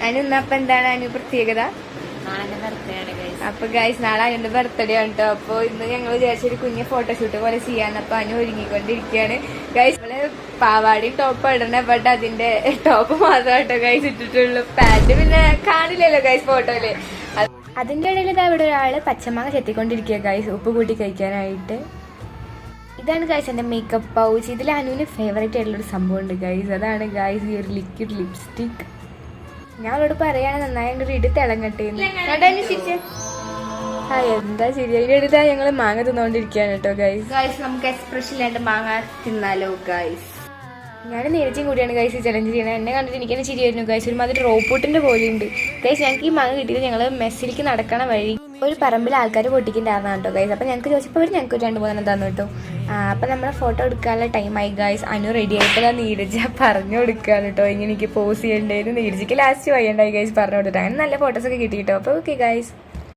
അനു ഇന്നപ്പം എന്താണ് അനു പ്രത്യേകത? അപ്പൊ ഗൈസ് നാളെ അനുന്റെ ബർത്ത്ഡേ ആണ് കേട്ടോ. അപ്പൊ ഇന്ന് ഞങ്ങൾ വിചാരിച്ചൊരു കുഞ്ഞ് ഫോട്ടോഷൂട്ട് പോലെ ചെയ്യാന്ന്. അപ്പൊ അനു ഒരുങ്ങിക്കൊണ്ടിരിക്കുകയാണ് ഗൈസ്. നമ്മള് പാവാടിയും ടോപ്പ് ഇടണ, ബട്ട് അതിന്റെ ടോപ്പ് മാത്രം കേട്ടോ ഗൈസ് ഇട്ടിട്ടുള്ളൂ. പാന്റ് പിന്നെ കാണില്ലല്ലോ ഗൈസ് ഫോട്ടോയില്. അതിന്റെ ഇടയിൽ ഇതാ ഇവിടെ ഒരാള് പച്ചമാങ്ങ ചെത്തിക്കൊണ്ടിരിക്കുക ഗൈസ്, ഉപ്പ് കൂട്ടി കഴിക്കാനായിട്ട്. ഇതാണ് ഗൈസ് എന്റെ മേക്കപ്പ് പൗച്ച്. ഇതിൽ അനുവിന് ഫേവറേറ്റ് ആയിട്ടുള്ളൊരു സംഭവം ഉണ്ട് ഗൈസ്. അതാണ് ഗൈസ് ഈ ഒരു ലിക്വിഡ് ലിപ്സ്റ്റിക്. ഞാൻ അവളോട് പറയാണ് നന്നായി അങ്ങോട്ട് ഇട്ട് തിളങ്ങട്ടെ. എന്താ ശരി, അതിന്റെ ഇടയിൽ ഞങ്ങള് മാങ്ങ തിന്നോണ്ടിരിക്കുകയാണ് കേട്ടോ ഗൈസ്. ഗൈസ് നമുക്ക് എക്സ്പ്രഷൻ ഇല്ലാണ്ട് മാങ്ങ തിന്നാലോ ഗൈസ്. ഞാൻ നീരജയും കൂടിയാണ് ഗൈസ് ചലഞ്ച് ചെയ്യുന്നത്. എന്നെ കണ്ടിട്ട് എനിക്ക് തന്നെ ചിരി വരുന്നു ഗൈസ്. ഒരുമാതിരി റോബോട്ടിന്റെ പോലെ ഉണ്ട് ഗൈസ്. ഞങ്ങൾക്ക് ഈ മാങ്ങ കിട്ടിയത് ഞങ്ങൾ മെസ്സിലേക്ക് നടക്കണ വഴി ഒരു പറമ്പിൽ ആൾക്കാർ പൊട്ടിക്കിണ്ടായിരുന്നു കേട്ടോ ഗൈസ്. അപ്പം ഞങ്ങൾക്ക് ചോദിച്ചപ്പോൾ അവർ ഞങ്ങൾക്ക് 2-3 തന്നു കേട്ടോ. അപ്പം നമ്മളെ ഫോട്ടോ എടുക്കാനുള്ള ടൈമായി ഗൈസ്. അനു റെഡി ആയപ്പോൾ ഞാൻ നീരജ പറഞ്ഞു കൊടുക്കുകയാണ് കേട്ടോ ഇങ്ങനെ എനിക്ക് പോസ് ചെയ്യേണ്ടത്. നീരജയ്ക്ക് ലാസ്റ്റ് വയ്യണ്ടായി ഗൈസ് പറഞ്ഞു കൊടുത്തിട്ട്. അങ്ങനെ നല്ല ഫോട്ടോസൊക്കെ കിട്ടി കേട്ടോ. അപ്പോൾ ഓക്കെ ഗൈസ്.